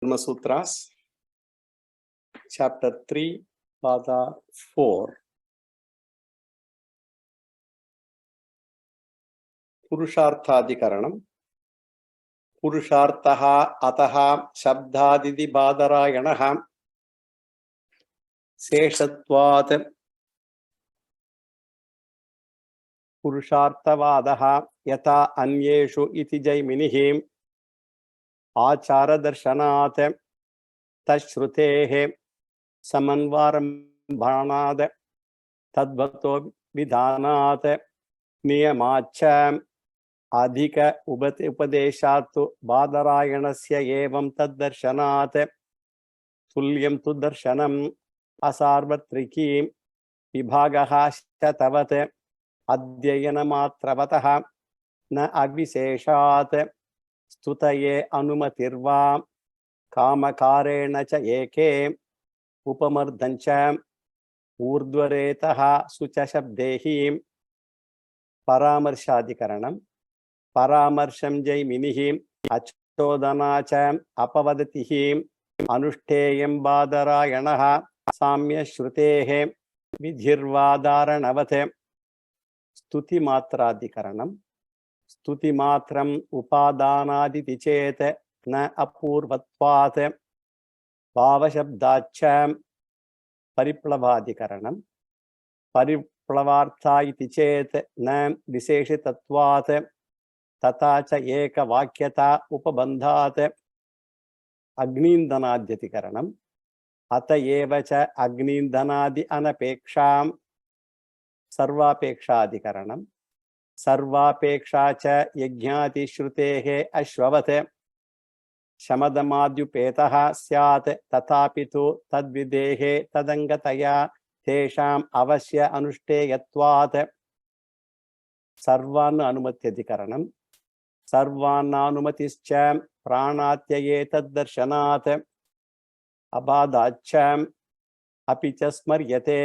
Brahma Sutras, Chapter 3, Pada 4. Purusharthadikaranam. Purusharthaha ataha shabdadidi badarayanaha seshatvat Purusharthavadaha yata anyeshu iti jaiminihi Achara darshanat tashrutehe samanvaram bhanad tadvato vidhanat niyamacham adhika upadeshatu badarayanasya evam taddarshanat tulyam tu darshanam asarvatriki vibhagaha shatavat adhyayanamatravataha na avisheshat stutaye anumatirva kamakarena cha eke upamardhancha urdvaretaha suchashabdehi paramarshadikaranam paramarsham jaiminihi achodanacha apavadatihi anušteyam badarayanaha samya shrutehe vidhirvadaranavate stuti matradikaranam stuti matram upadanaditi chete na apurvatvat bhavashabdacham pariplavadikaranam pariplavartha iti chete na visheshitatvat tatacha eka vakyata upabandhat agnindanadhyatikaranam ata evacha agnindanadi anapeksham sarvapekshadikaranam sarvapeksha cha yajnati shrutehe ashvavate shamadamadyupetaha syat tatapitu tadvidehe tadangataya tesham avasya anušteyatvat sarvan anumatyadikaranam sarvan anumatischa pranatyaye taddarshanat abadacham apicha smaryate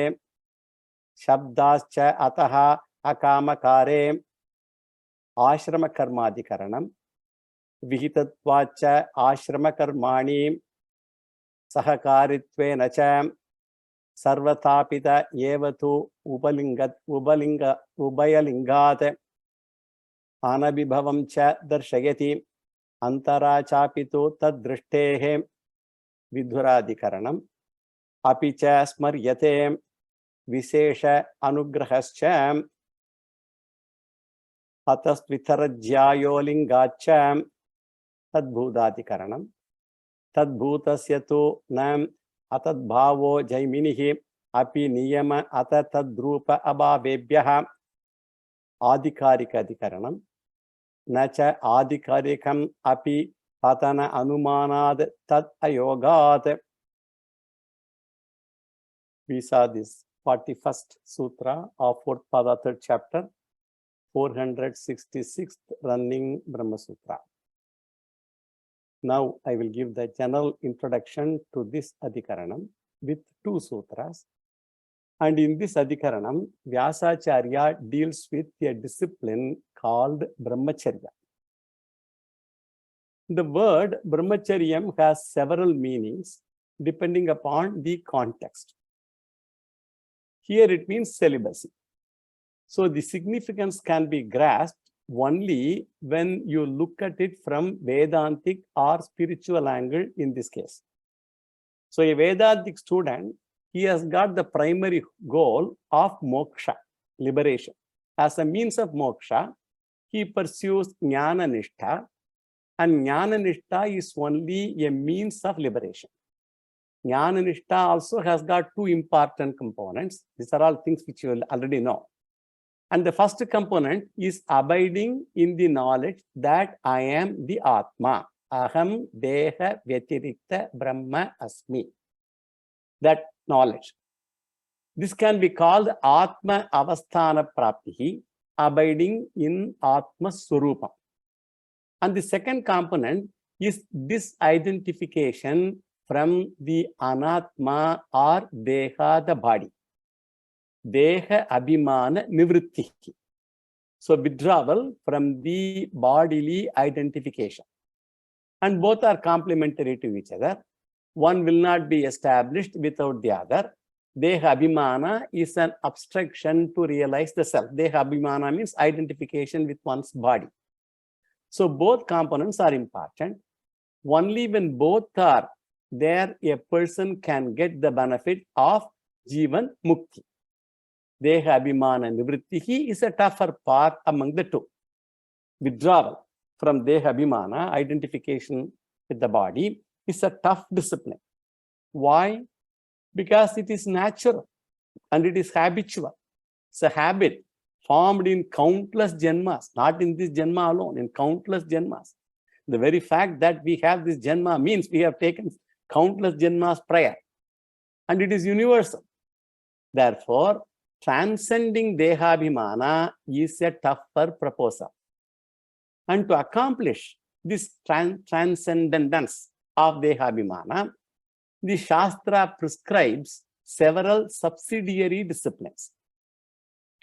shabdascha ataha akamakare ashrama karmadikaranam vihitatvacha ashrama karmani sahakaritve cha sarvatapita evatu ubayalingat anabhibhavam cha darshayati antara chapitu taddrishtahe vidhuradikaranam apicha smaryate vishesha anugrahascha atastvitharajyayolingacha tadbhudadikaranam tadbhutasya tu nam atadbhavo jaiminihi api niyama atatadrupa abhavebhyaha adhikarikadikaranam nacha adhikarikam api patana anumanad tad ayogat. We saw this 41st Sutra of 4th Pada 3rd chapter, 466th running Brahma Sutra. Now I will give the general introduction to this Adhikaranam with 2 sutras. And in this Adhikaranam, Vyasacharya deals with a discipline called Brahmacharya. The word Brahmacharyam has several meanings depending upon the context. Here it means celibacy. So the significance can be grasped only when you look at it from Vedantic or spiritual angle in this case. So a Vedantic student, he has got the primary goal of moksha, liberation. As a means of moksha, he pursues jnana nishtha, and jnana nishtha is only a means of liberation. Jnana nishtha also has got 2 important components. These are all things which you will already know. And the first component is abiding in the knowledge that I am the Atma. Aham deha vyatirikta brahma asmi. That knowledge. This can be called Atma avasthana praptihi, abiding in Atma Swarupam. And the second component is disidentification from the anatma or deha, the body. Deha abhimana nivritti. So withdrawal from the bodily identification. and both are complementary to each other. One will not be established without the other. Deha Abhimana is an obstruction to realize the self. Deha Abhimana means identification with one's body. So both components are important. Only when both are there, a person can get the benefit of Jivan Mukti. Deha Abhimana Nivrittihi is a tougher part among the two. Withdrawal from Deha Abhimana, identification with the body, is a tough discipline. Why? Because it is natural and it is habitual. It's a habit formed in countless janmas, not in this janma alone, in countless janmas. The very fact that we have this janma means we have taken countless janmas prior, and it is universal. Therefore, transcending Dehabhimana is a tougher proposal. And to accomplish this transcendence of Dehabhimana, the Shastra prescribes several subsidiary disciplines.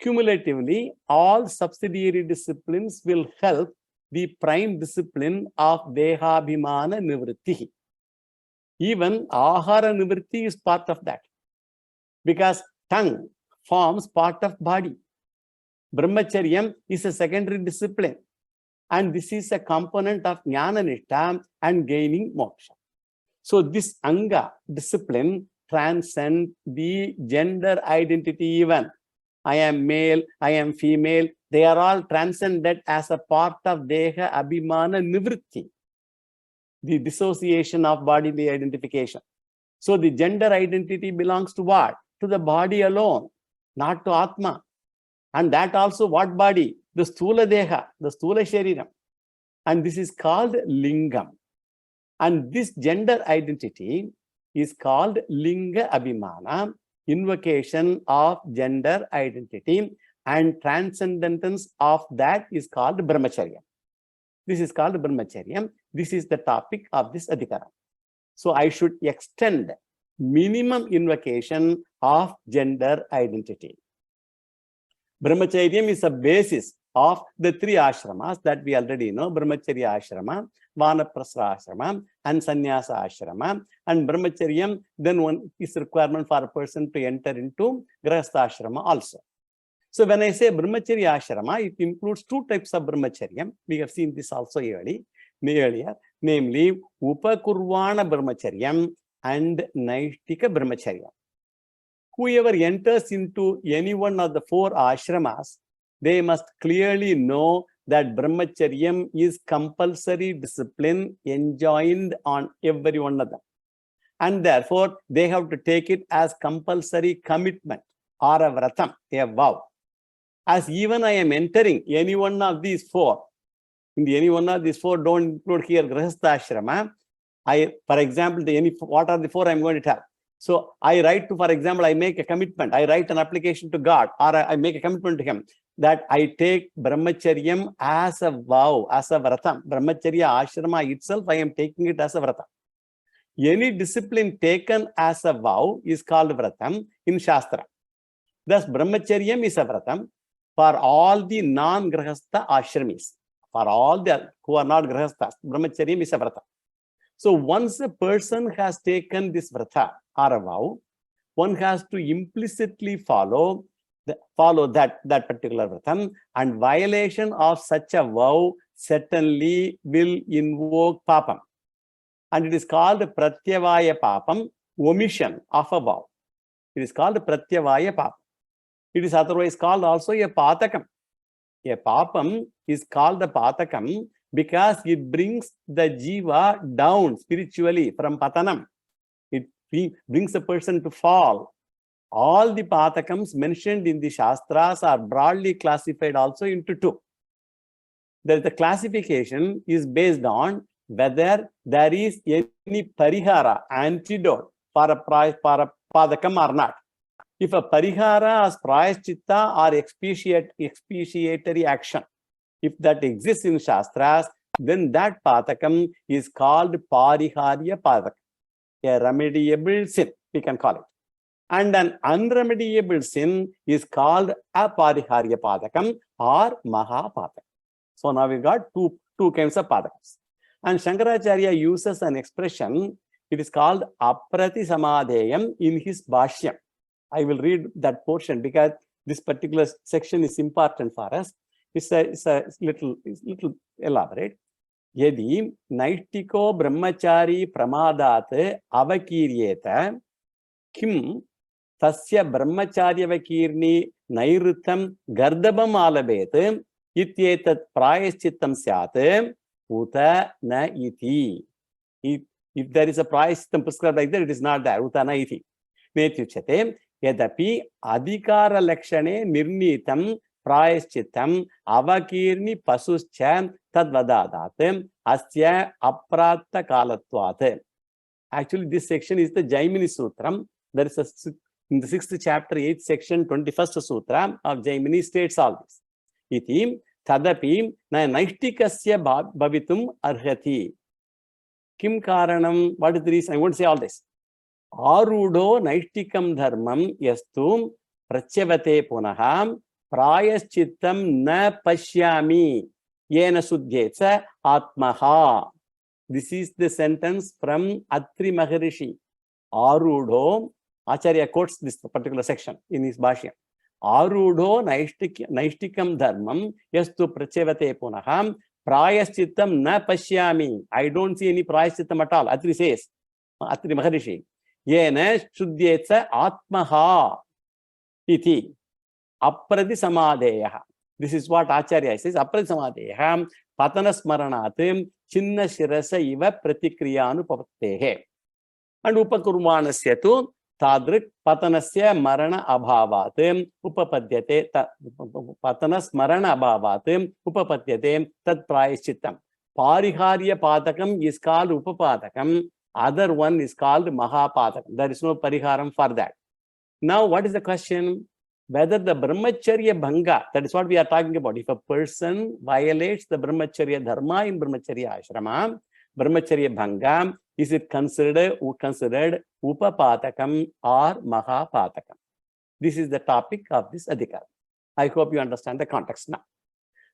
Cumulatively, all subsidiary disciplines will help the prime discipline of Dehabhimana Nivritti. Even Ahara Nivritti is part of that, because tongue forms part of body. Brahmacharyam is a secondary discipline, and this is a component of Jnana Nishtha and gaining moksha. So this Anga discipline transcends the gender identity even. I am male, I am female, they are all transcended as a part of Deha Abhimana Nivritti, the dissociation of bodily identification. So the gender identity belongs to what? To the body alone, not to Atma. And that also what body? The Sthula Deha, the Sthula Shariram. And this is called Lingam. And this gender identity is called Linga Abhimana, invocation of gender identity, and transcendence of that is called Brahmacharya. This is called Brahmacharya. This is the topic of this Adhikara. So I should extend minimum invocation of gender identity. Brahmacharya is a basis of the three ashramas that we already know: Brahmacharya ashrama, Vanaprastha ashrama, and Sannyasa ashrama. And Brahmacharya, then one is requirement for a person to enter into Grahastha ashrama also. So when I say Brahmacharya ashrama, it includes two types of Brahmacharya. We have seen this also earlier, namely Upakurvana Brahmacharya and Naishtika Brahmacharya. Whoever enters into any one of the four ashramas, they must clearly know that Brahmacharyam is compulsory discipline enjoined on every one of them. And therefore, they have to take it as compulsory commitment or a vratam, a vow. As even I am entering any one of these four, in the any one of these four, don't include here Grahastha ashrama. For example, what are the four I'm going to tell? So I write to, for example, I make a commitment, I write an application to God, or I make a commitment to him that I take Brahmacharyam as a vow, as a vratam. Brahmacharya ashrama itself, I am taking it as a vratam. Any discipline taken as a vow is called vratam in Shastra. Thus, Brahmacharyam is a vratam for all the non-grahastha ashramis. For all the who are not grahasthas, Brahmacharyam is a vratam. So once a person has taken this vrata or a vow, one has to implicitly follow that particular vratam, and violation of such a vow certainly will invoke papam. And it is called pratyavaya papam, omission of a vow. It is called pratyavaya papam. It is otherwise called also a patakam. A papam is called a patakam because it brings the jiva down spiritually from patanam. It brings a person to fall. All the patakams mentioned in the Shastras are broadly classified also into two. The classification is based on whether there is any parihara, antidote for a padakam or not. If a parihara as prayaschitta or expiatory action, if that exists in Shastras, then that patakam is called pariharya patakam, a remediable sin, we can call it. And an unremediable sin is called apariharya padakam or mahapadakam. So now we got two kinds of padakams. And Shankaracharya uses an expression, it is called aprati samadheyam in his bhashyam. I will read that portion because this particular section is important for us. It's a little elaborate. Yadi naitiko brahmachari pramadat avakiryeta kim tasya brahmacharyavakirni nairutam gardabam alabet ityetat prayaschittam syat uta na iti. If there is a prayaschittam prescribed like that, it is not there. Uta na iti. Netyuchate yadapi adhikara lakshane nirnitam prayaschittam avakirni pasuscha tadvadadat asya aprata kalatvat. Actually, this section is the Jaimini Sutram. There is in the 6th chapter, 8th section, 21st Sutra of Jaimini states all this. Iti tadapi na naishtikasya bhavitum arhati. Kim karanam? What is the reason? I won't say all this. Arudo naishtikam dharmam yastu pratyavate punaham prayaschittam na pashyami yena suddhyetsa atmaha. This is the sentence from Atri Maharishi. Arudo, Acharya quotes this particular section in his bhashya. Arudo naishtikam dharmam yastu pratyavate punaham prayaschittam na pashyami. I don't see any prayaschittam at all. Atri says, Atri Maharishi. Yena shuddhyetsa atmaha iti aprati samadheyaha. This is what Acharya says. Aprati samadheyaha patana smaranatim chinna shirasa iva pratikriyanu pavattehe. And upakurmanasya tu tadrik patanasya marana abhavatim upapadyate patanas marana abhavatim upapadyate tad prayaschittam. Pariharya patakam is called upapatakam. Other one is called mahapatakam. There is no pariharam for that. Now, what is the question? Whether the brahmacharya bhanga, that is what we are talking about. If a person violates the brahmacharya dharma in brahmacharya ashrama, brahmacharya bhanga, is it considered upapatakam or mahapatakam? This is the topic of this adhikara. I hope you understand the context now.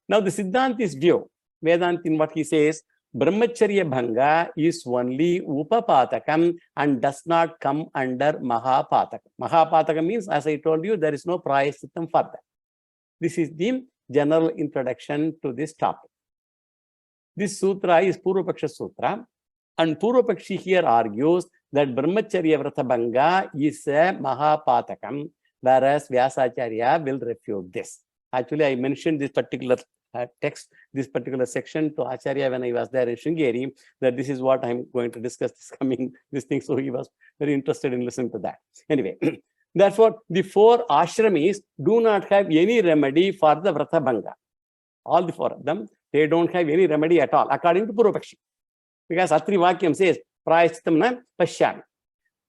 Now, the Siddhanti's view, Vedantin, what he says, brahmacharya bhanga is only upapatakam and does not come under mahapatakam. Mahapatakam means, as I told you, there is no prayaschittam for that. This is the general introduction to this topic. This sutra is Purvapaksha Sutra, and Purvapakshi here argues that brahmacharya vrata bhanga is a mahapatakam, whereas Vyasacharya will refute this. Actually, I mentioned this particular text, this particular section to Acharya when I was there in Sringeri, that this is what I'm going to discuss this thing. So he was very interested in listening to that. Anyway, therefore, the 4 ashramis do not have any remedy for the vrata bhanga. All the 4 of them, they don't have any remedy at all, according to Purvapakshi. Because Atri Vakyam says, prayaschittam na pashyami.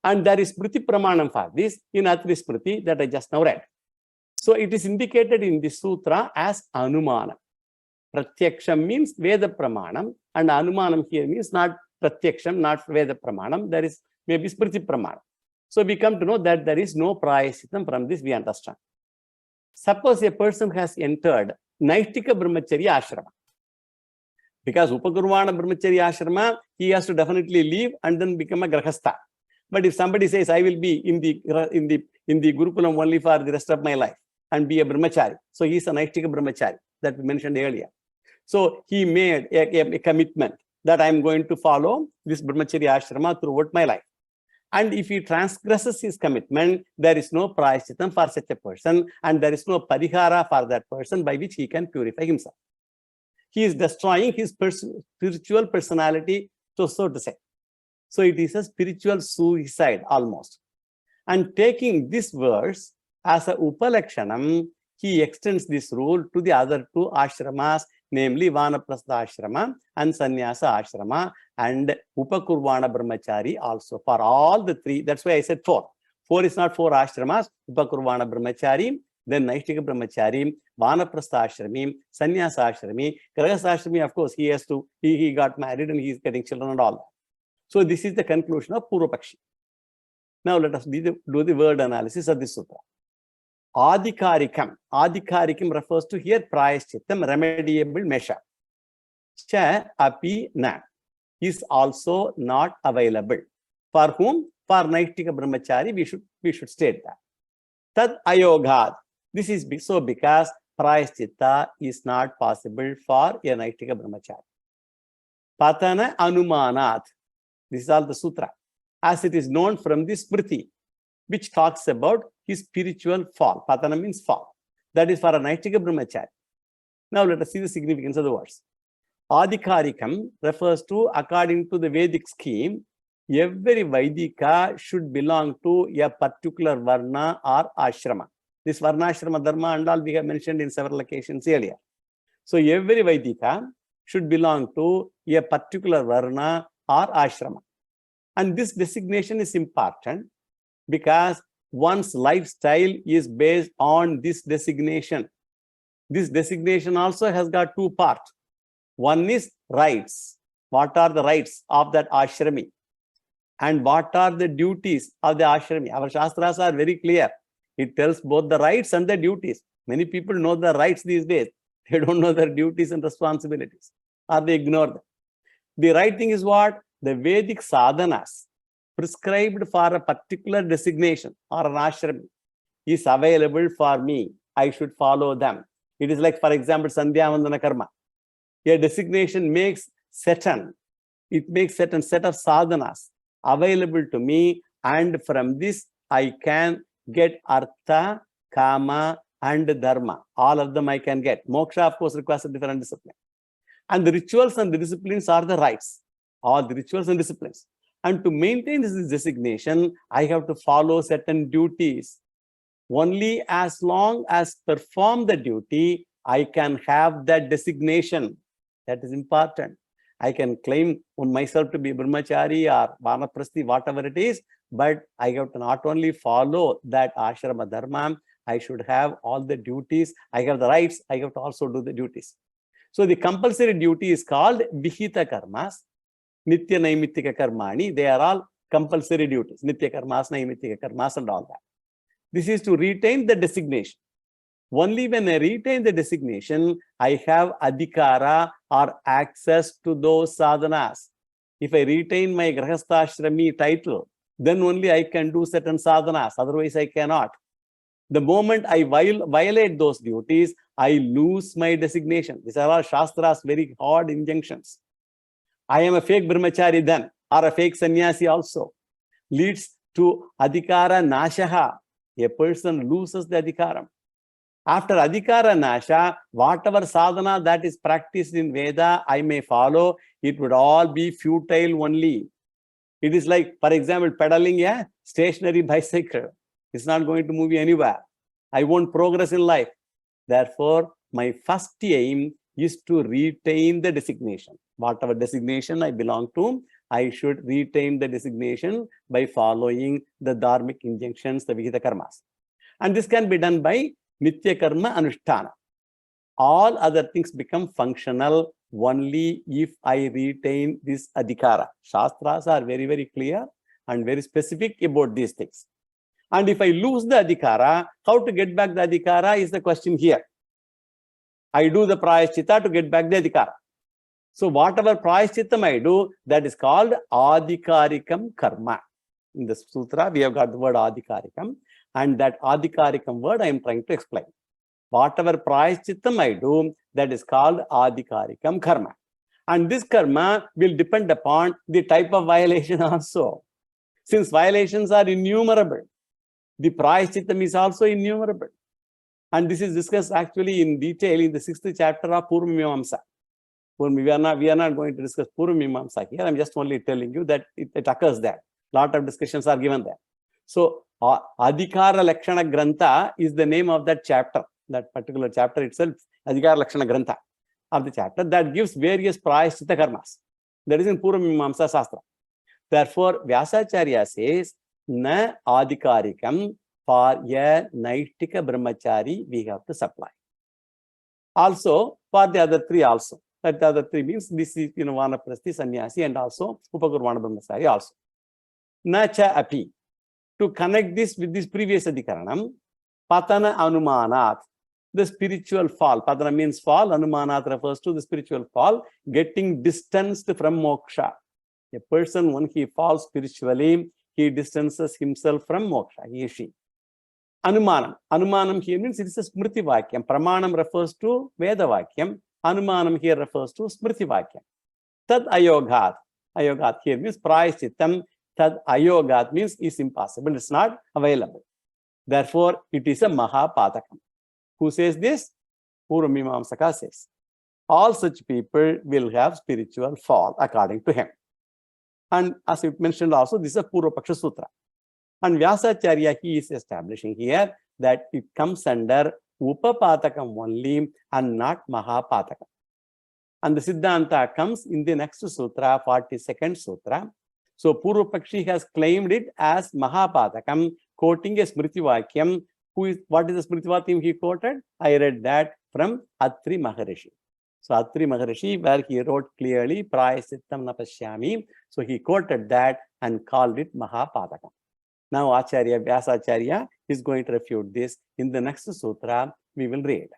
And there is Smriti Pramanam for this in Atri Smriti that I just now read. So it is indicated in this sutra as Anumana. Pratyaksham means Veda Pramanam, and Anumanam here means not Pratyaksham, not Veda Pramanam. There is maybe Smriti Pramanam. So we come to know that there is no prayaschittam. From this we understand. Suppose a person has entered Naishtika Brahmacharya Ashrama. Because Upakurvana Brahmacharya Ashrama, he has to definitely leave and then become a Grahastha. But if somebody says, I will be in the Gurukulam only for the rest of my life and be a Brahmachari. So he is a Naishtika Brahmachari that we mentioned earlier. So he made a commitment that I am going to follow this Brahmacharya Ashrama throughout my life. And if he transgresses his commitment, there is no prayaschittam for such a person, and there is no parihara for that person by which he can purify himself. He is destroying his spiritual personality, so to say. So it is a spiritual suicide almost. And taking this verse as a upalakshanam, he extends this rule to the other 2 ashramas, namely Vanaprastha Ashrama and Sannyasa Ashrama and Upakurvana Brahmachari also. For all the 3, that's why I said 4. 4 is not 4 ashramas, Upakurvana Brahmachari, then Naishtika Brahmachari, Vanaprastha Ashrami, Sannyasa Ashrami, Grahastha Ashrami, of course, he got married and he is getting children and all that. So this is the conclusion of Purvapakshi. Now let us do the word analysis of this sutra. Adhikarikam. Adhikarikam refers to here prayaschittam, remediable measure. Cha api na. is also not available. For whom? For Naishtika Brahmachari, we should state that. Tad ayoghat. This is so because prayaschitta is not possible for a Naishtika Brahmachari. Patana anumanat. This is all the sutra. As it is known from the Smriti, which talks about his spiritual fall. Patana means fall. That is for a Naishtika Brahmachari. Now let us see the significance of the words. Adhikarikam refers to, according to the Vedic scheme, every Vaidika should belong to a particular Varna or Ashrama. This Varna, Ashrama, Dharma and all we have mentioned in several occasions earlier. So every Vaidika should belong to a particular Varna or Ashrama. And this designation is important because one's lifestyle is based on this designation. This designation also has got two parts. One is rights. What are the rights of that ashrami? And what are the duties of the ashrami? Our Shastras are very clear. It tells both the rights and the duties. Many people know the rights these days. They don't know their duties and responsibilities, or they ignore them. The right thing is what? The Vedic sadhanas prescribed for a particular designation or an ashrami is available for me. I should follow them. It is like, for example, Sandhya Vandana Karma. A designation makes certain set of sadhanas available to me, and from this I can get artha, kama, and dharma. All of them I can get. Moksha, of course, requires a different discipline. And the rituals and the disciplines are the rights. All the rituals and disciplines. And to maintain this designation, I have to follow certain duties. Only as long as perform the duty, I can have that designation. That is important. I can claim on myself to be brahmachari or vanaprasthi, whatever it is, but I have to not only follow that ashrama dharma, I should have all the duties. I have the rights, I have to also do the duties. So the compulsory duty is called vihita karmas, nitya naimittika karmani. They are all compulsory duties, nitya karmas, naimittika karmas, and all that. This is to retain the designation. Only when I retain the designation, I have adhikara or access to those sadhanas. If I retain my grahastha-ashrami title, then only I can do certain sadhanas. Otherwise, I cannot. The moment I violate those duties, I lose my designation. These are all Shastra's very hard injunctions. I am a fake brahmachari then, or a fake sannyasi also. Leads to adhikara nashaha. A person loses the adhikaram. After adhikara nasha, whatever sadhana that is practiced in Veda, I may follow, it would all be futile only. It is like, for example, pedaling a stationary bicycle. It's not going to move you anywhere. I won't progress in life. Therefore, my first aim is to retain the designation. Whatever designation I belong to, I should retain the designation by following the dharmic injunctions, the vihita karmas. And this can be done by nitya karma anushtana. All other things become functional only if I retain this adhikara. Shastras are very, very clear and very specific about these things. And if I lose the adhikara, how to get back the adhikara is the question here. I do the prayaschitta to get back the adhikara. So whatever prayashchittam I do, that is called adhikarikam karma. In the sutra, we have got the word adhikarikam, and that adhikarikam word I am trying to explain. Whatever prayashchittam I do, that is called adhikarikam karma. And this karma will depend upon the type of violation also. Since violations are innumerable, the prayashchittam is also innumerable. And this is discussed actually in detail in the 6th chapter of Purva Mimamsa. We are not going to discuss Purva Mimamsa here. I'm just only telling you that it occurs there. Lot of discussions are given there. So, Adhikara Lakshana Grantha is the name of that chapter. That particular chapter itself, Adhikara Lakshana Grantha of the chapter, that gives various prayashchitta karmas. That is in Purva Mimamsa Shastra. Therefore, Vyasacharya says, Na adhikarikam, for a Naishtika brahmachari, we have to supply. Also, for the other three also. That the other three means this is, vanaprasthi, sannyasi, and also upakurvana brahmachari also. Na cha api. To connect this with this previous adhikaranam, patana anumanat, the spiritual fall. Patana means fall, anumanat refers to the spiritual fall, getting distanced from moksha. A person, when he falls spiritually, he distances himself from moksha, he or she. Anumanam. Anumanam here means it is a smriti vakyam. Pramanam refers to Veda vakyam. Anumanam here refers to smriti vakyam. Tad ayogat. Ayogat here means prayashchitam. Tad ayogat means is impossible. It's not available. Therefore, it is a mahapatakam. Who says this? Purvamimamsaka says. All such people will have spiritual fall according to him. And as we mentioned also, this is a Purvapaksha Sutra. And Vyasacharya, he is establishing here that it comes under Upapatakam only and not Mahapatakam. And the Siddhanta comes in the next sutra, 42nd sutra. So Purvapakshi has claimed it as Mahapatakam, quoting a Smriti Vakyam. What is the Smriti Vakyam he quoted? I read that from Atri Maharishi. So Atri Maharishi, where he wrote clearly, Prayasittam Napashyami. So he quoted that and called it Mahapatakam. Now Acharya, Vyasacharya is going to refute this. In the next sutra, we will read.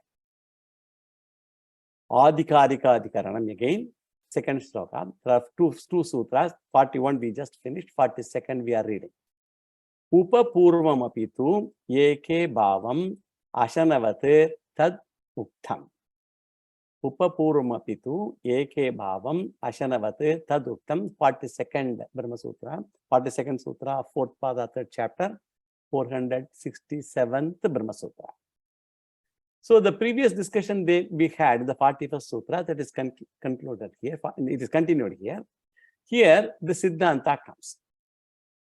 Adhikarika Adhikaranam again, second sloka. There are two sutras. 41 we just finished, 42nd we are reading. Upapurvam apitu eke bhavam ashanavate tad uktam. Upapurvam apitu eke bhavam ashanavate tad uktam. 42nd Brahma Sutra, 42nd Sutra, 4th Pada, 3rd chapter, 467th Brahma Sutra. So the previous discussion we had, the 41st Sutra, that is concluded here, it is continued here. Here, the Siddhanta comes.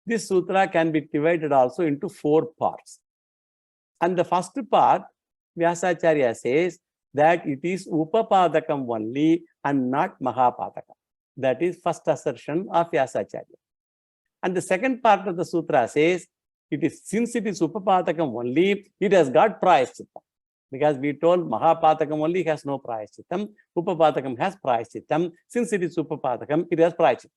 This sutra can be divided also into 4 parts. And the first part, Vyasacharya says that it is Upapadakam only and not Mahapadakam. That is first assertion of Vyasacharya. And the second part of the sutra says, since it is Upapadakam only, it has got Prayashchitam. Because we told Mahapatakam only has no Prayashchitam, Upapadakam has Prayashchitam. Since it is Upapadakam, it has Prayashchitam.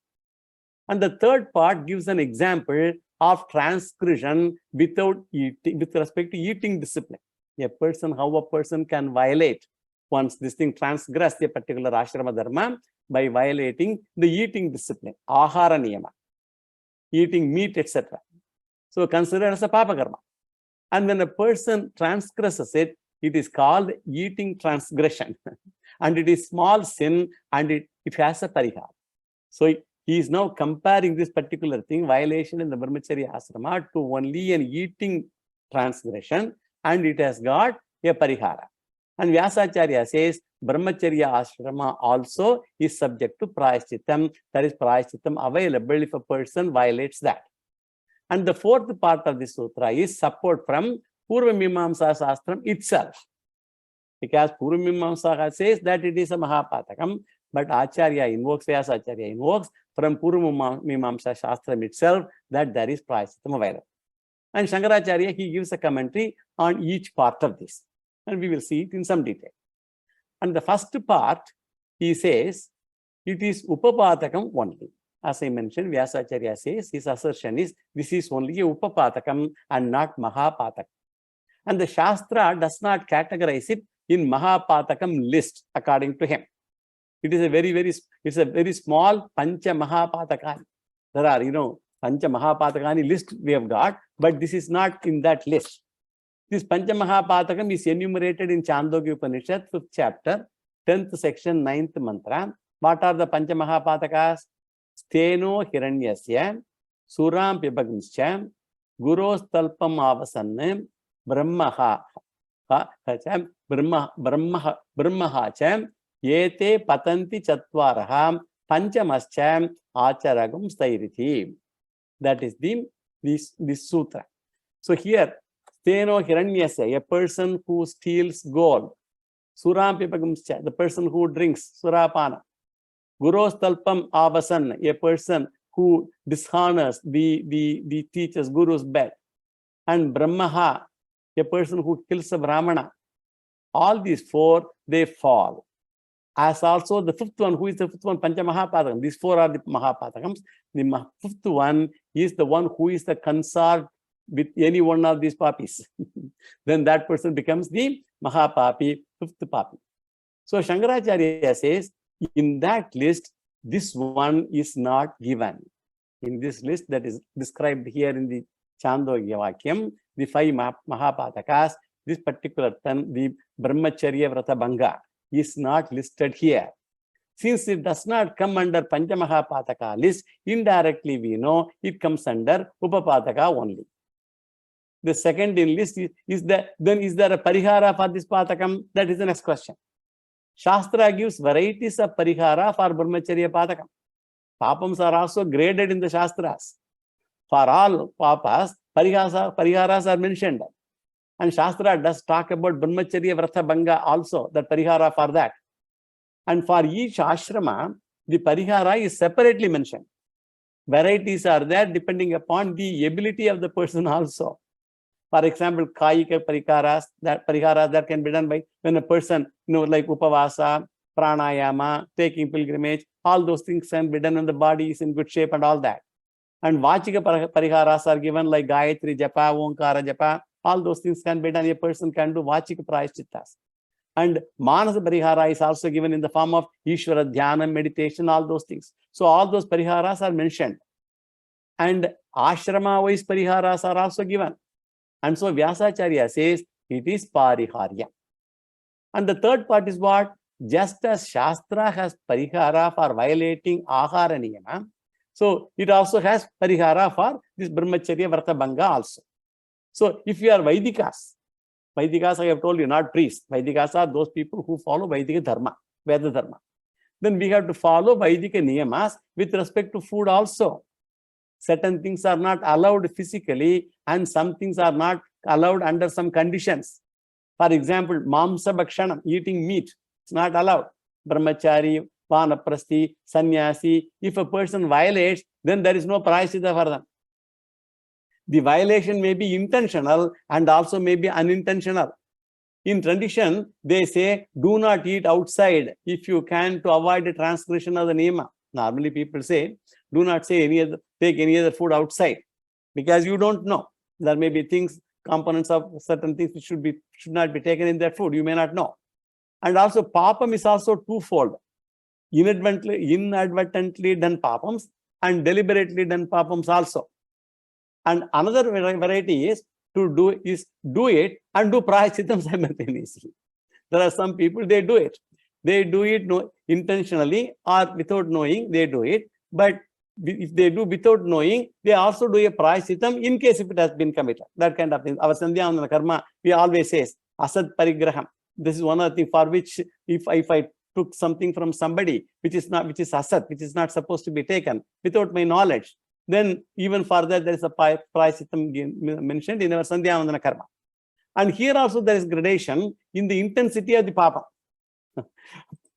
And the third part gives an example of transgression without eating, with respect to eating discipline. How a person can violate once this thing transgress a particular ashrama dharma by violating the eating discipline, ahara niyama, eating meat, etc. So considered as a papakarma. And when a person transgresses it, it is called eating transgression. And it is small sin and it has a parihar. So he is now comparing this particular thing, violation in the Brahmacharya ashrama, to only an eating transgression, and it has got a parihara. And Vyasacharya says Brahmacharya ashrama also is subject to Prayashchitam. There is Prayashchitam available if a person violates that. And the fourth part of the sutra is support from Purvamimamsa Shastram itself. Because Purvamimamsa says that it is a Mahapatakam, but Acharya invokes, Vyasacharya invokes from Purvamimamsa Shastram itself that there is Prayashchitam available. And Shankaracharya, he gives a commentary on each part of this. And we will see it in some detail. And the first part, he says, it is Upapatakam only. As I mentioned, Vyasacharya says, his assertion is, this is only a Upapatakam and not Mahapatakam. And the Shastra does not categorize it in Mahapatakam list according to him. It is a very small Pancha Mahapatakani. There are, Pancha Mahapatakani list we have got, but this is not in that list. This Pancha Mahapatakam is enumerated in Chandogya Upanishad, 5th chapter, 10th section, 9th mantra. What are the Pancha Mahapatakas? Steno Hiranyasya, Suram Pipagamscha, Guros Talpam Avasanne, Brahmaha Brahmaha Yete Patanti Chatvaraha, Panchamascham Acharagam Stairiti. That is this sutra. So here, Steno Hiranyasya, a person who steals gold. Suram Pipagamscha, the person who drinks Surapana. Guros Talpam Avasan, a person who dishonors the teacher's guru's bed. And Brahmaha, a person who kills a Brahmana. All these 4, they fall. As also the 5th one, who is the 5th one? Pancha Mahapatakam. These 4 are the Mahapatakams. The 5th one is the one who is the consort with any one of these papis. Then that person becomes the Mahapapi, 5th papi. So Shankaracharya says, in that list, This one is not given. In this list that is described here in the Chandogya Vakyam, the 5 Mahapatakas, this particular term, the Brahmacharya Vrata Bhanga, is not listed here. Since it does not come under Panchamahapataka list, indirectly we know it comes under Upapataka only. The second in list is there a parihara for this patakam? That is the next question. Shastra gives varieties of parihara for Brahmacharya patakam. Papams are also graded in the Shastras. For all papas, pariharas are mentioned. And Shastra does talk about Brahmacharya Vrata Bhanga also, that parihara for that. And for each ashrama, the parihara is separately mentioned. Varieties are there depending upon the ability of the person also. For example, kayika pariharas that can be done by when a person, like upavasa, pranayama, taking pilgrimage, all those things can be done when the body is in good shape and all that. And vachika pariharas are given like Gayatri Japa, Omkara Japa, all those things can be done. A person can do vachika prayashchittas. And manasa parihara is also given in the form of Ishvara Dhyana, meditation, all those things. So all those pariharas are mentioned. And ashrama-wise pariharas are also given. And so Vyasacharya says it is pariharya. And the third part is what? Just as Shastra has parihara for violating ahara niyama, so it also has parihara for this Brahmacharya Vrata Bhanga also. So if you are Vaidikas I have told you, not priests. Vaidikas are those people who follow Vaidika Dharma, Veda Dharma. Then we have to follow Vaidika niyamas with respect to food also. Certain things are not allowed physically and some things are not allowed under some conditions. For example, mamsa bhakshanam, eating meat, it's not allowed. Brahmachari, vanaprasthi, sannyasi, if a person violates, then there is no prayaschitta for them. The violation may be intentional and also may be unintentional. In tradition, they say, do not eat outside if you can to avoid the transgression of the niyama. Normally people say, do not say take any other food outside because you don't know. There may be things, components of certain things which should not be taken in that food. You may not know. And also papam is also twofold. Inadvertently done papams and deliberately done papams also. And another variety is do it and do prayachittam simultaneously. There are some people, they do it. They do it intentionally or without knowing, they do it. But if they do without knowing, they also do a prayachittam in case if it has been committed. That kind of thing. Our Sandhyavandana karma, we always say, asad parigraham. This is one of the things for which if I took something from somebody which is asad, which is not supposed to be taken without my knowledge, then even for that there is a prayachittam mentioned in our Sandhyavandana karma. And here also there is gradation in the intensity of the papa.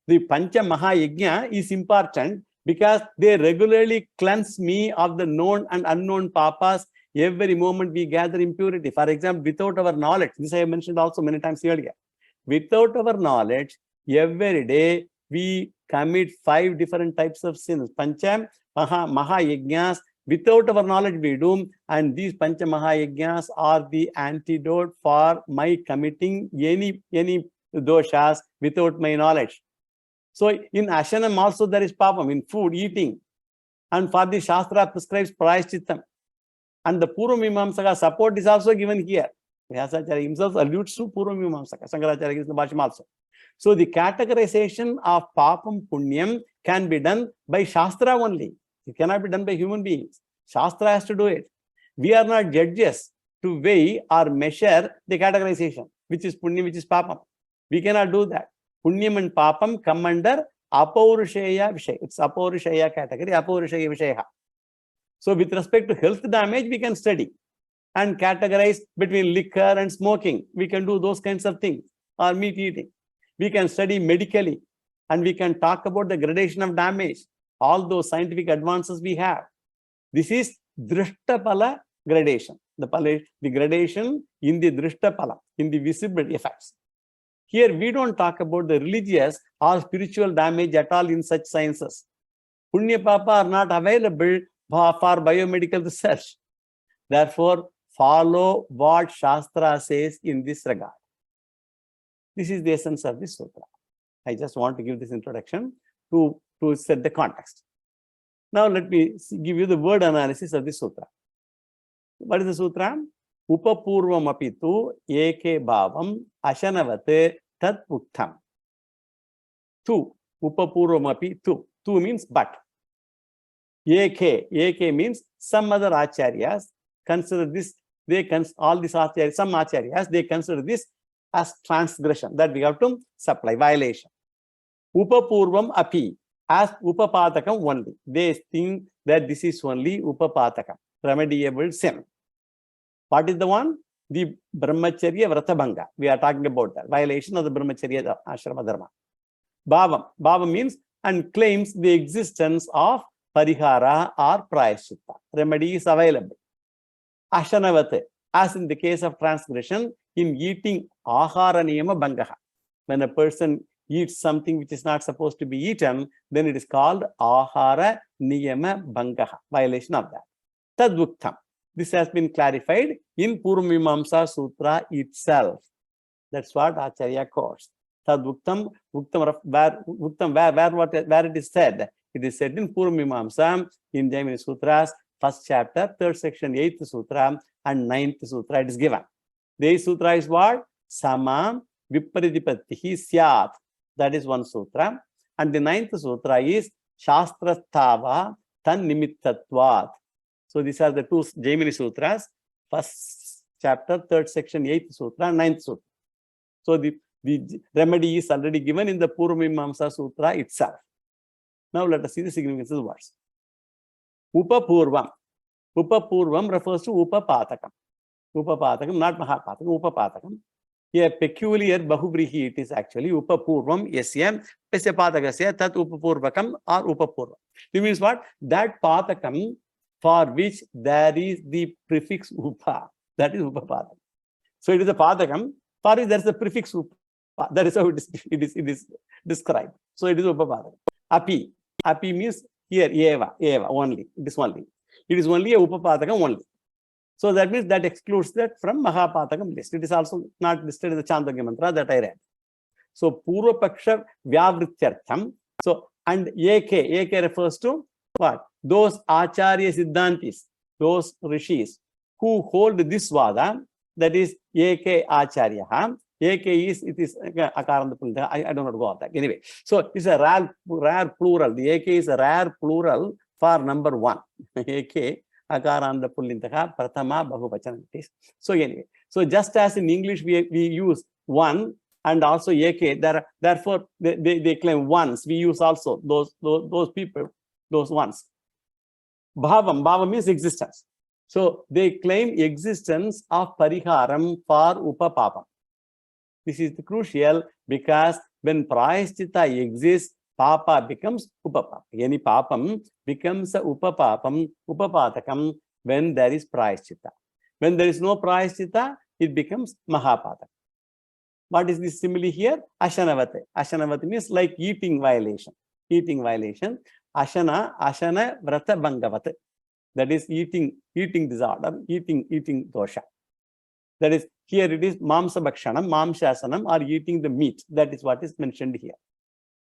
The Pancha Mahayajna is important because they regularly cleanse me of the known and unknown papas. Every moment we gather impurity. For example, without our knowledge, this I have mentioned also many times earlier. Without our knowledge, every day we commit 5 different types of sins. Pancha Mahayajnas, without our knowledge we do, and these Pancha Mahayajnas are the antidote for my committing any doshas without my knowledge. So in Ashanam also there is papam, in food, eating. And for the Shastra prescribes prayashchittam. And the Purvamimamsaka support is also given here. Vyasacharya himself alludes to Purvamimamsaka. Shankaracharya gives the Bhasham also. So the categorization of papam punyam can be done by Shastra only. It cannot be done by human beings. Shastra has to do it. We are not judges to weigh or measure the categorization, which is punyam, which is papam. We cannot do that. Punyam and papam come under apaurushaya vishay. It's apaurushaya category, apaurushaya vishaya. So with respect to health damage, we can study and categorize between liquor and smoking. We can do those kinds of things, or meat eating. We can study medically and we can talk about the gradation of damage, all those scientific advances we have. This is Drishtapala gradation. The gradation in the Drishtapala, in the visible effects. Here we don't talk about the religious or spiritual damage at all in such sciences. Punya Papa are not available for biomedical research. Therefore, follow what Shastra says in this regard. This is the essence of this sutra. I just want to give this introduction to to set the context. Now let me give you the word analysis of the sutra. What is the sutra? Upapurvam apitu eke bhavam ashanavate tat uttam. Tu. Upapurvam apitu. Tu means but. Eke means some other acharyas consider this, all these acharyas, some acharyas, they consider this as transgression, that we have to supply, violation. Upapurvam api, as upapatakam only. They think that this is only upapatakam, remediable sin. What is the one? The brahmacharya vratabhanga. We are talking about that, violation of the brahmacharya ashrama dharma. Bhavam means and claims the existence of parihara or prayaschitta. Remedy is available. Ashanavate, as in the case of transgression, in eating ahara niyama bhangaha. When a person eats something which is not supposed to be eaten, then it is called ahara niyama bhangaha, violation of that. Tadvuktam. This has been clarified in Purvamimamsa Sutra itself. That's what Acharya calls. Tadvuktam, where it is said. It is said in Purvamimamsa, in Jaimini Sutras, 1st chapter, 3rd section, 8th Sutra, and 9th Sutra. It is given. The 8th Sutra is what? Sama Viparidipattihi Syat. That is one Sutra. And the 9th Sutra is Shastrasthava Tan Nimittatvat. So these are the two Jaimini Sutras, 1st chapter, 3rd section, 8th Sutra, 9th Sutra. So the remedy is already given in the Purvamimamsa Sutra itself. Now let us see the significance of the words. Upapurvam. Upapurvam refers to Upapatakam. Upapatakam, not Mahapatakam, Upapatakam. A peculiar Bahuvrihi it is actually Upapurvam Yasya Patakasya Tat Upapurvakam or Upapurvam. It means what? That Patakam for which there is the prefix Upa. That is Upapatakam. So it is a Patakam for which there is a prefix Upa. That is how it is described. So it is Upapatakam. Api. Api means here, Eva, only. It is only. It is only a Upapatakam only. So that means that excludes that from Mahapatakam list. It is also not listed in the Chandogya mantra that I read. So Purvapaksha Vyavrityartham. So and Ek refers to what? Those Acharya Siddhantis, those rishis who hold this vada, that is Ek Acharya. Ek is, it is Akarandapulita. I do not go off that. Anyway, so it's a rare plural. The Ek is a rare plural for number 1. Ek Akaranda Pullintaka Prathama Bahuvachanam. So anyway, so just as in English we use one and also Ek, therefore they claim ones. We use also those people, those ones. Bhavam means existence. So they claim existence of pariharam for upapapam. This is crucial because when prayaschitta exists, papa becomes upapapam. Any papam becomes a upapapam, upapatakam when there is prayaschitta. When there is no prayaschitta, it becomes mahapatakam. What is this simile here? Ashanavate. Ashanavate means like eating violation. Eating violation. Ashana vrata bhangavate. That is eating disorder, eating dosha. That is, here it is mamsa bhakshanam, mamshasanam, or eating the meat. That is what is mentioned here.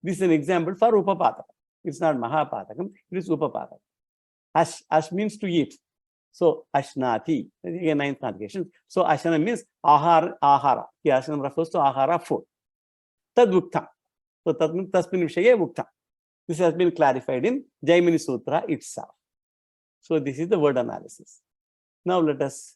This is an example for upapatakam. It's not mahapatakam, it is upapatakam. Ash means to eat. So ashnati, again 9th conjugation. So ashana means ahara. Here ashana refers to ahara, food. Tadvuktam. So tasmin vishaye vuktam. This has been clarified in Jaimini Sutra itself. So this is the word analysis. Now let us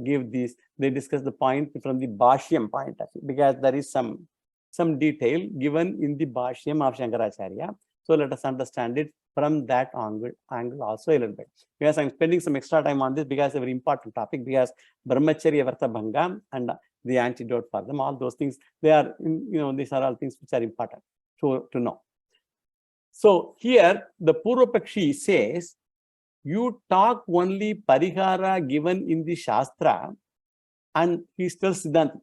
give these. They discuss the point from the Bhashyam point of view, because there is some detail given in the Bhashyam of Shankaracharya. So let us understand it from that angle also a little bit. Because I'm spending some extra time on this because it's a very important topic, because Brahmacharya Varta Bhanga and the antidote for them, all those things, they are, these are all things which are important to know. So here the Purvapakshi says, you talk only parihara given in the Shastra, and he tells Siddhanta,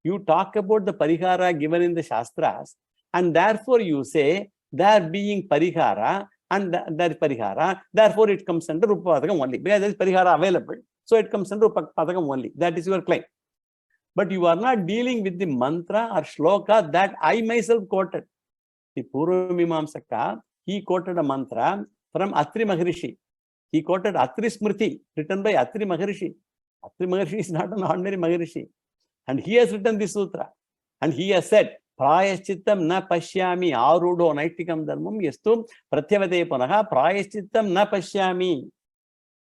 you talk about the parihara given in the Shastras, and therefore you say, there being parihara, and there is parihara, therefore it comes under Upapatakam only, because there is parihara available, so it comes under Upapatakam only. That is your claim. But you are not dealing with the mantra or shloka that I myself quoted. The Purvamimamsaka he quoted a mantra from Atri Maharishi. He quoted Atri Smriti, written by Atri Maharishi. Atri Maharishi is not an ordinary Maharishi. And he has written this sutra. And he has said, Prayashchittam na pashyami arudo naitikam dharmam yastu pratyavate punaha prayashchittam na pashyami.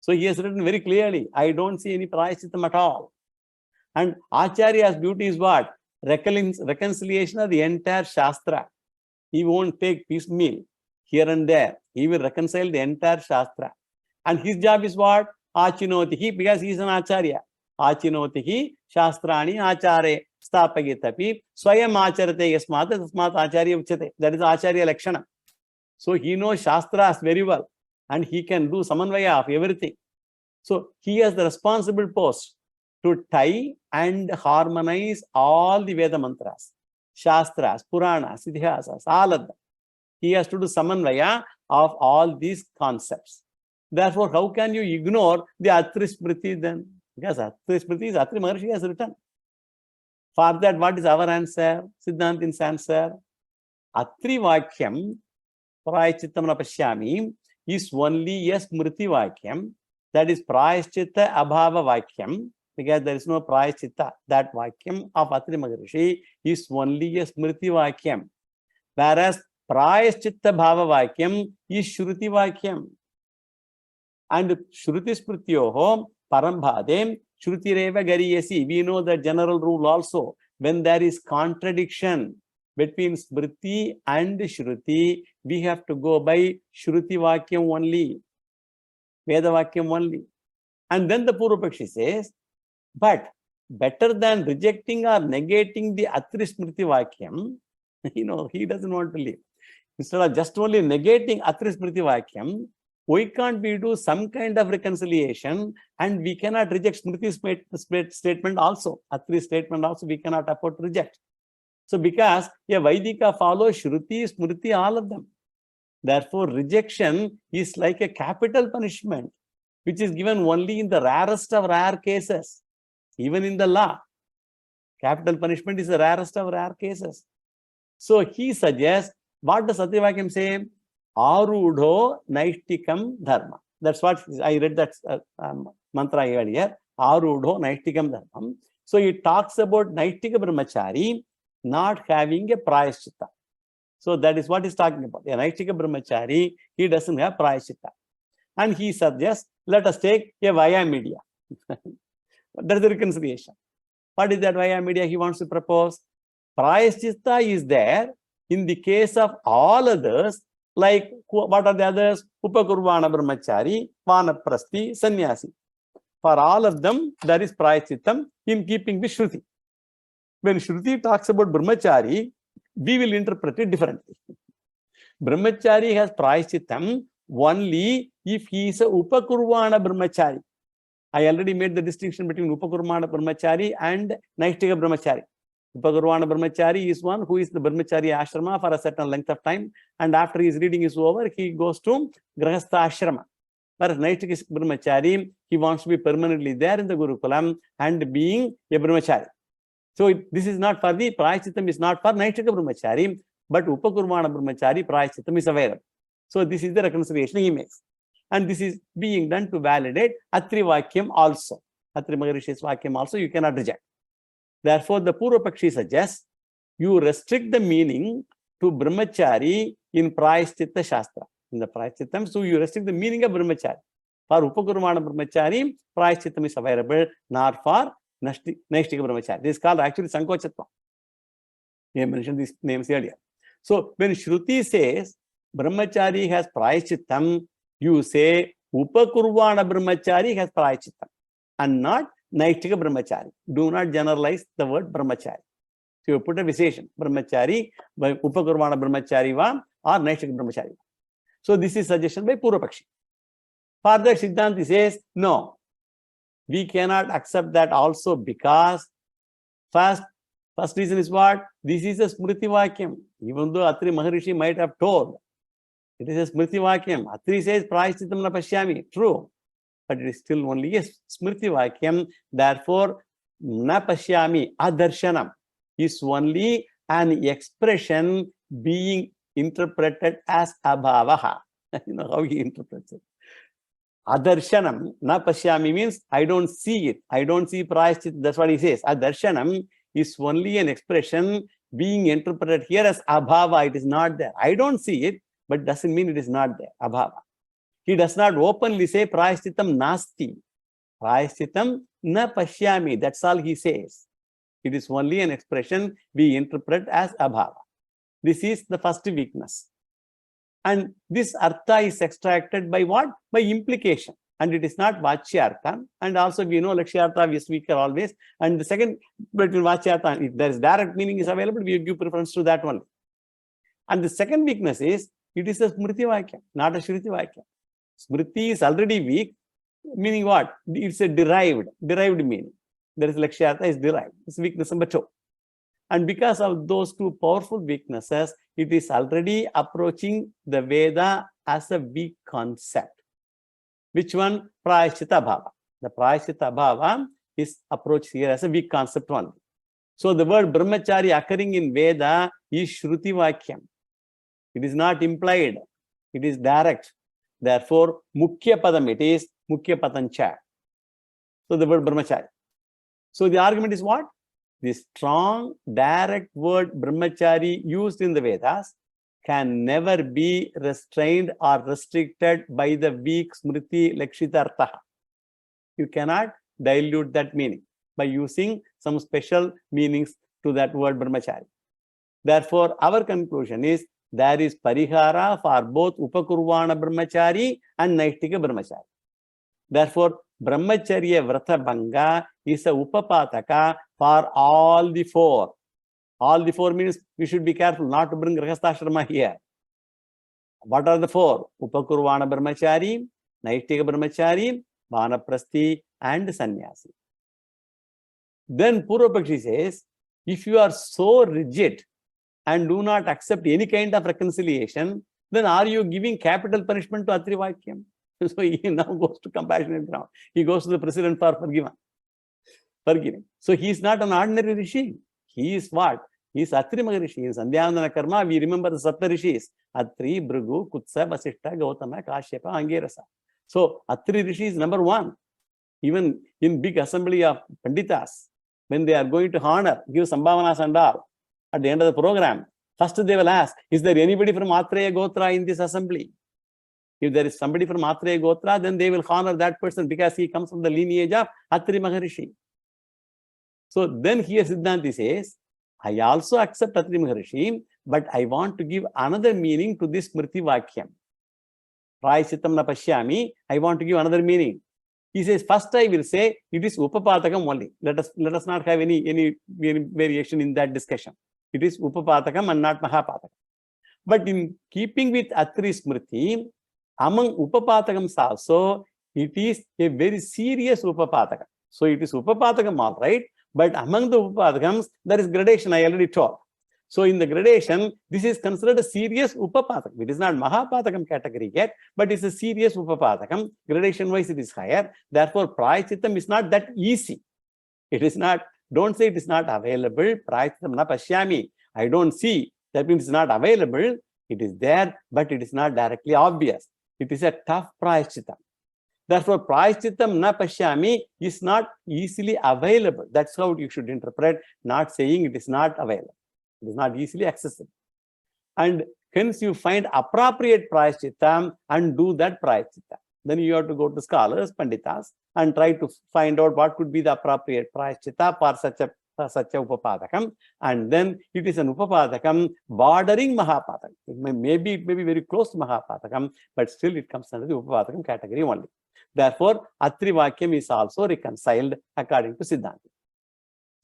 So he has written very clearly, I don't see any prayashchittam at all. And Acharya's beauty is what? Reconciliation of the entire Shastra. He won't take piecemeal here and there. He will reconcile the entire Shastra. And his job is what? Achinotihi, because he is an Acharya. Achinotihi, Shastrani, Achare, Stapagitapi, Swayam Acharate Yasmat, Tasmat Acharya Uchate. That is Acharya Lakshana. So he knows Shastras very well. And he can do samanvaya of everything. So he has the responsible post to tie and harmonize all the Veda mantras, Shastras, Puranas, Idihasas, all of them. He has to do samanvaya of all these concepts. Therefore, how can you ignore the Atri Smriti then? Because Atri Smriti is Atri Maharshi has written. For that, what is our answer? Siddhantin's answer. Atri Vakyam, Prayachittam na Pashyami, is only a Smriti Vakyam. That is Prayaschitta Abhava Vakyam. Because there is no Prayaschitta. That Vakyam of Atri Maharishi is only a Smriti Vakyam. Whereas Prayaschitta Bhava Vakyam is Shruti Vakyam. And Shruti Smrityoho Parambhadem Shrutireva Gariyasi. We know the general rule also. When there is contradiction between Smriti and Shruti, we have to go by Shruti Vakyam only. Veda Vakyam only. And then the Purvapakshi says, but better than rejecting or negating the Atri Smriti Vakyam, he doesn't want to leave. Instead of just only negating Atri Smriti Vakyam, why can't we do some kind of reconciliation and we cannot reject Smriti statement also. Atri statement also we cannot afford to reject. So because a Vaidika follows Shruti, Smriti, all of them. Therefore, rejection is like a capital punishment, which is given only in the rarest of rare cases. Even in the law, capital punishment is the rarest of rare cases. So he suggests, what does Satyavakyam say? Arudho Naishtikam Dharma. That's what I read that mantra earlier. Arudho Naishtikam Dharma. So he talks about Naishtika Brahmachari not having a Prayaschitta. So that is what he's talking about. A Naishtika Brahmachari, he doesn't have Prayaschitta. And he suggests, let us take a via media. That is the reconciliation. What is that via media he wants to propose? Prayaschitta is there in the case of all others. Like, what are the others? Upakurvana Brahmachari, Vanaprasthi, Sannyasi. For all of them, there is Prayachittam in keeping with Shruti. When Shruti talks about Brahmachari, we will interpret it differently. Brahmachari has Prayachittam only if he is a Upakurvana Brahmachari. I already made the distinction between Upakurvana Brahmachari and Naishtika Brahmachari. Upakurvana Brahmachari is one who is the Brahmachari ashrama for a certain length of time, and after his reading is over, he goes to Grahastha ashrama. Whereas Naishtika Brahmachari, he wants to be permanently there in the Gurukulam and being a Brahmachari. So this is not for the Prayachittam, is not for Naishtika Brahmachari, but Upakurvana Brahmachari Prayachittam is available. So this is the reconciliation he makes. And this is being done to validate Atri Vakyam also. Atri Maharishi's Vakyam also you cannot reject. Therefore, the Purvapakshi suggests you restrict the meaning to Brahmachari in Prayaschitta Shastra. In the Prayachittam, so you restrict the meaning of Brahmachari. For Upakurvana Brahmachari, Prayachittam is available, not for Naishtika Brahmachari. This is called actually Sankochatva. We mentioned these names earlier. So when Shruti says Brahmachari has Prayachittam, you say Upakurvana Brahmachari has Prayachittam and not Naishtika Brahmachari. Do not generalize the word Brahmachari. So you put a visheshan, Brahmachari, by Upakurvana Brahmachari va or Naishtika Brahmachari va. So this is suggestion by Purvapakshi. Further, Siddhanti says, no, we cannot accept that also because first reason is what? This is a Smriti Vakyam. Even though Atri Maharishi might have told, it is a Smriti Vakyam. Atri says, Prayashchittam na pashyami. True. But it is still only a Smriti Vakyam. Therefore, na pashyami, adarshanam, is only an expression being interpreted as abhavaha. You know how he interprets it. Adarshanam na pashyami means I don't see it. I don't see prayashchitta. That's what he says. Adarshanam is only an expression being interpreted here as abhava. It is not there. I don't see it, but doesn't mean it is not there. Abhava. He does not openly say prayashchittam nasti. Prayashchittam na pashyami. That's all he says. It is only an expression we interpret as abhava. This is the first weakness. And this artha is extracted by what? By implication. And it is not vachyartha. And also we know lakshyartha we speak always. And the second, between vachyartha, if there is direct meaning is available, we give preference to that one. And the second weakness is, it is a smriti vakya, not a shruti vakya. Smriti is already weak, meaning what? It's a derived meaning. There is lakshyartha is derived. It's weakness number 2. And because of those two powerful weaknesses, it is already approaching the Veda as a weak concept. Which one? Prayashchitta bhava. The prayashchitta bhava is approached here as a weak concept only. So the word brahmachari occurring in Veda is shruti vakyam. It is not implied. It is direct. Therefore, mukhya padam it is mukhya patancha. So the word brahmachari. So the argument is what? The strong, direct word brahmachari used in the Vedas can never be restrained or restricted by the weak smriti lakshitartha. You cannot dilute that meaning by using some special meanings to that word brahmachari. Therefore, our conclusion is there is parihara for both upakurvana brahmachari and naishtika brahmachari. Therefore, brahmacharya vrata bhanga is a upapataka for all the 4. All the 4 means we should be careful not to bring grihastha here. What are the 4? Upakurvana brahmachari, naishtika brahmachari, vanaprasthi and sannyasi. Then Purvapakshi says, if you are so rigid and do not accept any kind of reconciliation, then are you giving capital punishment to Atri Vakyam? So he now goes to compassionate ground. He goes to the president for forgiving. So he is not an ordinary rishi. He is what? He is Atri Maharishi. In Sandhyavandana Karma, we remember the Sapta Rishis. Atri, Bhrigu, Kutsa, Vasishta, Gautama, Kashyapa, Angirasa. So Atri Rishi is number 1. Even in big assembly of Panditas, when they are going to honor, give Sambhavanas and all, at the end of the program, first they will ask, is there anybody from Atreya Gotra in this assembly? If there is somebody from Atreya Gotra, then they will honor that person because he comes from the lineage of Atri Maharishi. So then here Siddhanti says, I also accept Atri Maharishi, but I want to give another meaning to this Smriti Vakyam. Prayashchittam na pashyami, I want to give another meaning. He says, first I will say it is Upapatakam only. Let us not have any variation in that discussion. It is Upapatakam and not Mahapatakam. But in keeping with Atri Smriti, among Upapatakams also, it is a very serious Upapatakam. So it is Upapatakam all right, but among the Upapatakams, there is gradation, I already told. So in the gradation, this is considered a serious Upapatakam. It is not Mahapatakam category yet, but it's a serious Upapatakam. Gradation-wise, it is higher. Therefore, Prayachittam is not that easy. It is not, don't say it is not available. Prayachittam na pashyami. I don't see. That means it's not available. It is there, but it is not directly obvious. It is a tough Prayachittam. Therefore, Prayachittam na pashyami is not easily available. That's how you should interpret, not saying it is not available. It is not easily accessible. And hence you find appropriate Prayachittam and do that Prayachittam. Then you have to go to scholars, Panditas, and try to find out what could be the appropriate Prayachittam for such a Upapadakam. And then it is an Upapadakam bordering Mahapadakam. Maybe it may be very close to Mahapadakam, but still it comes under the Upapadakam category only. Therefore, Atri Vakyam is also reconciled according to Siddhanti.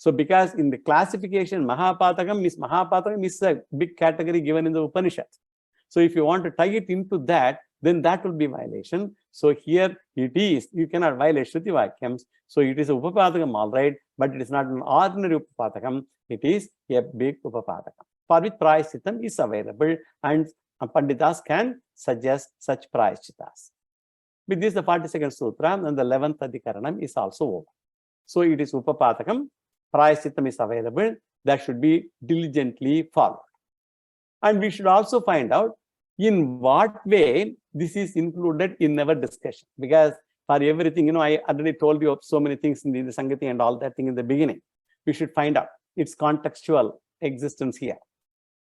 So because in the classification, Mahapatakam is a big category given in the Upanishads. So if you want to tie it into that, then that will be violation. So here it is, you cannot violate Shruti Vakyams. So it is a Upapatakam all right, but it is not an ordinary Upapatakam. It is a big Upapatakam, for which Prayachittam is available and Panditas can suggest such Prayachittas. With this, the 42nd Sutra and the 11th Adhikaranam is also over. So it is Upapatakam. Prayachittam is available, that should be diligently followed. And we should also find out in what way this is included in our discussion. Because for everything, I already told you of so many things in the Sangati and all that thing in the beginning. We should find out its contextual existence here.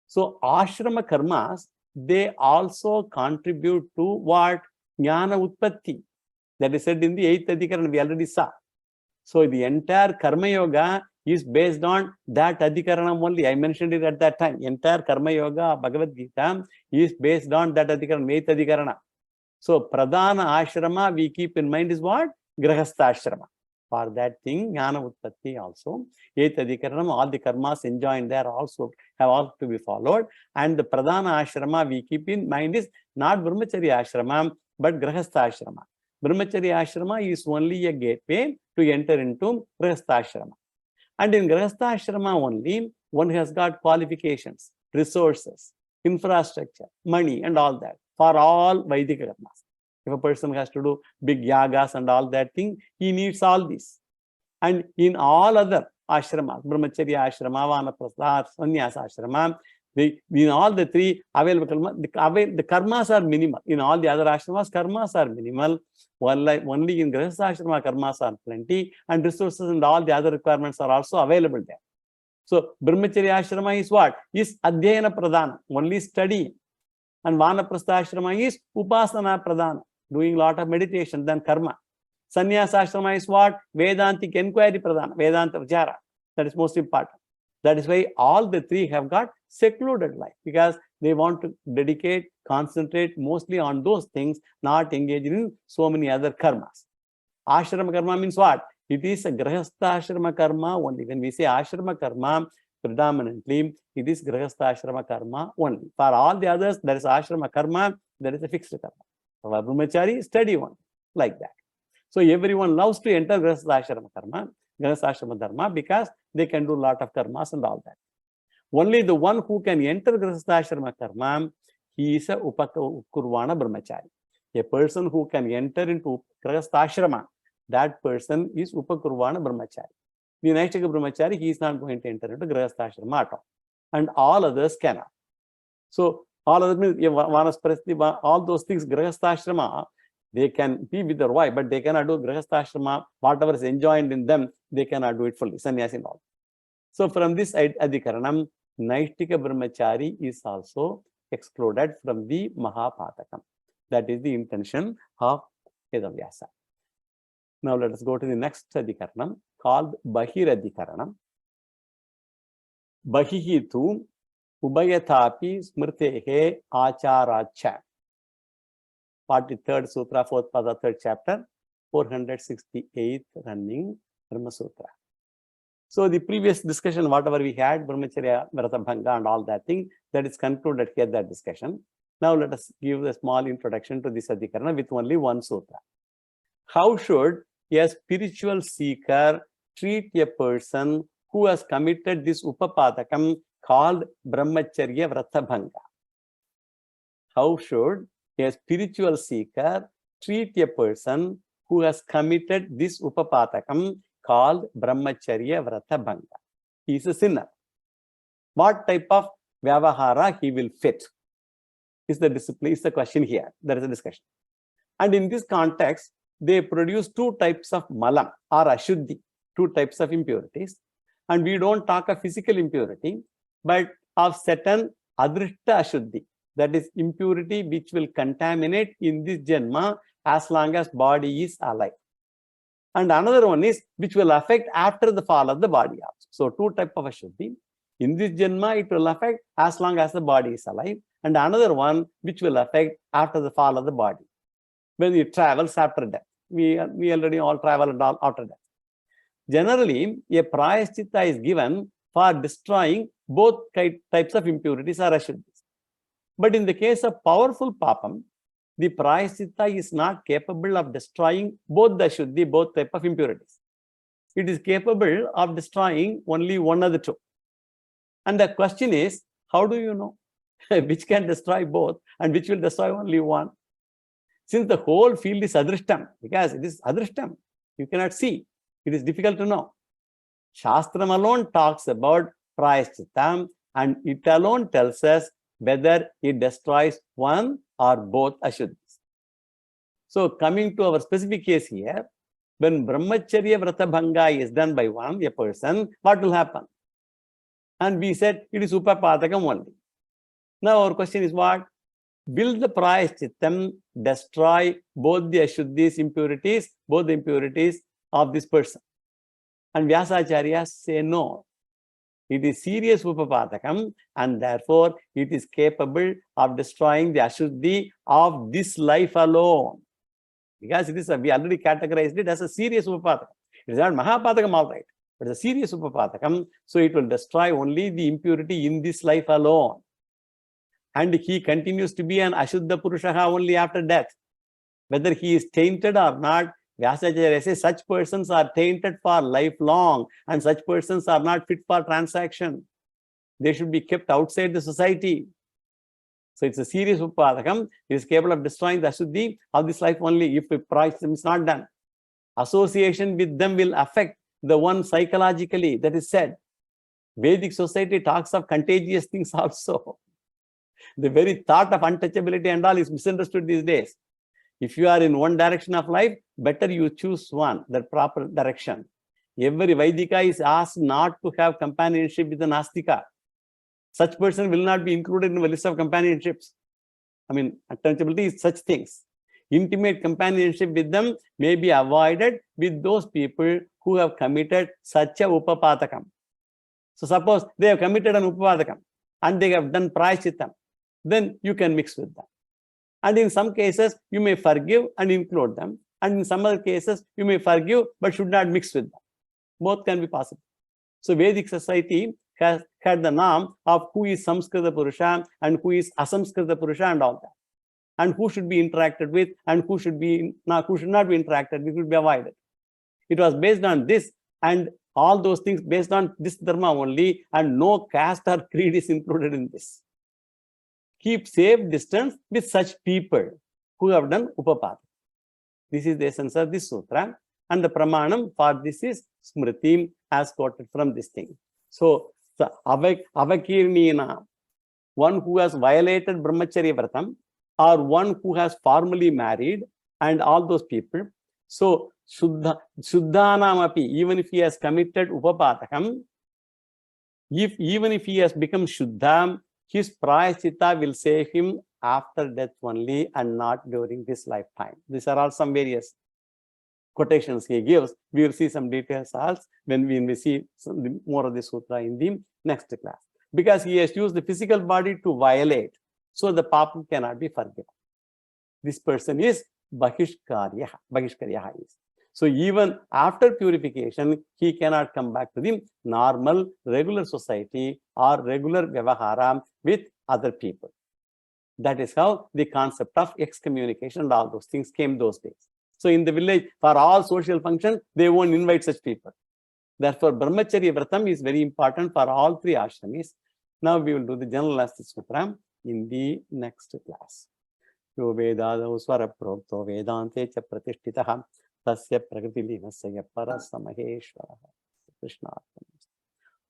So ashrama karmas, they also contribute to what? Jnana Utpatti. That is said in the 8th Adhikaran, we already saw. So the entire Karma Yoga is based on that Adhikaranam only. I mentioned it at that time. Entire Karma Yoga, Bhagavad Gita is based on that Adhikaran, 8th Adhikarana. So Pradhana Ashrama we keep in mind is what? Grahastha Ashrama. For that thing, Jnana Utpatti also. 8th Adhikaranam, all the karmas enjoined there also have all to be followed. And the Pradhana Ashrama we keep in mind is not Brahmacharya Ashrama, but Grahastha Ashrama. Brahmacharya Ashrama is only a gateway to enter into Grahastha Ashrama. And in Grahastha Ashrama only, one has got qualifications, resources, infrastructure, money, and all that for all Vedic karmas. If a person has to do big yagas and all that thing, he needs all this. And in all other ashramas, Brahmacharya Ashrama, Vanaprastha, Sannyasa Ashrama, in all the three available, the karmas are minimal. In all the other ashramas, karmas are minimal. Only in Grahastha Ashrama, karmas are plenty, and resources and all the other requirements are also available there. So, Brahmacharya Ashrama is what? Is Adhyayana Pradhana, only studying. And Vanaprastha Ashrama is Upasana Pradhana, doing a lot of meditation, then karma. Sannyasa Ashrama is what? Vedantic inquiry Pradhana, Vedanta Vijara. That is most important. That is why all the three have got secluded life, because they want to dedicate, concentrate mostly on those things, not engage in so many other karmas. Ashrama karma means what? It is a Grahastha Ashrama karma only. When we say Ashrama karma, predominantly, it is Grahastha Ashrama karma only. For all the others, there is Ashrama karma, there is a fixed karma. For Brahmachari, study one, like that. So everyone loves to enter Grahastha Ashrama karma, Grahastha Ashrama dharma, because they can do a lot of karmas and all that. Only the one who can enter Grahastha Ashrama karma, he is a Upakurvana Brahmachari. A person who can enter into Grahastha Ashrama, that person is Upakurvana Brahmachari. The Naishtika Brahmachari, he is not going to enter into Grahastha Ashrama at all. And all others cannot. So all others means Vanasprasthi, all those things, Grahastha Ashrama, they can be with their wife, but they cannot do Grahastha Ashrama. Whatever is enjoined in them, they cannot do it fully. Sannyasi and all. So from this Adhikaranam, Naishtika Brahmachari is also excluded from the Mahapatakam. That is the intention of Vedavyasa. Now let us go to the next Adhikaranam called Bahir Adhikaranam. Bahihi tu Ubayatapi Smrtehe Acharacha. 43rd Sutra, 4th Pada, 3rd chapter, 468th running Brahma Sutra. So the previous discussion, whatever we had, Brahmacharya, Vrata Bhanga and all that thing, that is concluded here, that discussion. Now let us give a small introduction to this Adhikarana with only one Sutra. How should a spiritual seeker treat a person who has committed this Upapadakam called Brahmacharya Vrata Bhanga? How should a spiritual seeker treat a person who has committed this Upapadakam called Brahmacharya Vrata Bhanga? He is a sinner. What type of Vyavahara he will fit? Is the discipline, is the question here. There is a discussion. And in this context, they produce two types of malam or ashuddhi, two types of impurities. And we don't talk of physical impurity, but of certain adrishta ashuddhi. That is impurity which will contaminate in this janma as long as body is alive. And another one is which will affect after the fall of the body also. So two types of ashuddhi. In this janma, it will affect as long as the body is alive. And another one which will affect after the fall of the body. When it travels after death. We already all travel and all after death. Generally, a prayaschitta is given for destroying both types of impurities or ashuddhis. But in the case of powerful papam, the prayaschitta is not capable of destroying both the ashuddhi, both type of impurities. It is capable of destroying only one of the two. And the question is, how do you know which can destroy both and which will destroy only one? Since the whole field is adrishtam, because it is adrishtam, you cannot see. It is difficult to know. Shastram alone talks about prayaschitta, and it alone tells us whether it destroys one or both Ashuddhis. So coming to our specific case here, when Brahmacharya Vrata Bhanga is done by a person, what will happen? And we said it is Upapadakam only. Now our question is what? Will the Prayashchittam destroy both the Ashuddhis, impurities, both the impurities of this person? And Vyasacharyas say no. It is serious Upapadakam, and therefore it is capable of destroying the Ashuddhi of this life alone. Because it is we already categorized it as a serious Upapadakam. It is not Mahapadakam, all right, but it's a serious Upapadakam, so it will destroy only the impurity in this life alone. And he continues to be an Ashuddha Purushaha only after death. Whether he is tainted or not, Vyasacharya says such persons are tainted for lifelong, and such persons are not fit for transaction. They should be kept outside the society. So it's a serious Upadakam. It is capable of destroying the Ashuddhi of this life only if the prayashchittam is not done. Association with them will affect the one psychologically, that is said. Vedic society talks of contagious things also. The very thought of untouchability and all is misunderstood these days. If you are in one direction of life, better you choose one, the proper direction. Every Vaidika is asked not to have companionship with an Astika. Such person will not be included in the list of companionships. I mean, untouchability is such things. Intimate companionship with them may be avoided with those people who have committed such a Upapadakam. So suppose they have committed an Upapadakam and they have done Prayashchittam, then you can mix with them. And in some cases, you may forgive and include them. And in some other cases, you may forgive but should not mix with them. Both can be possible. So Vedic society has had the norm of who is Samskrita Purusha and who is Asamskrita Purusha and all that. And who should be interacted with and who should not be interacted with, should be avoided. It was based on this and all those things based on this dharma only, and no caste or creed is included in this. Keep safe distance with such people who have done Upapada. This is the essence of this sutra, and the pramanam for this is Smriti as quoted from this thing. So the Avakirnina, one who has violated Brahmacharya Vratam, or one who has formally married, and all those people. So Shuddhanam api, even if he has committed Upapadakam, even if he has become Shuddha, his Prayaschitta will save him after death only and not during this lifetime. These are all some various quotations he gives. We will see some details also when we see more of the sutra in the next class. Because he has used the physical body to violate, so the papa cannot be forgiven. This person is Bahishkarya is. So even after purification, he cannot come back to the normal, regular society or regular vyavahara with other people. That is how the concept of excommunication and all those things came those days. So in the village, for all social functions, they won't invite such people. Therefore, Brahmacharya Vratam is very important for all three ashramis. Now we will do the general analysis sutra in the next class. Yo vedadau swara prokto vedante cha pratishtitaha tasya prakritilinasya parasamaheshwara Krishna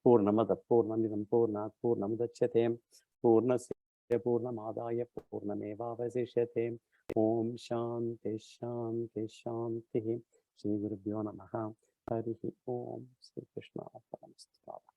Purnamada Purnamidam Purnat Purnamudachyate Purnasya Purnamadaya Purnamevavasishyate Om Shanti Shanti Shanti Shri Gurubhyo Namaha Harihi Om Sri Krishna Paramastava.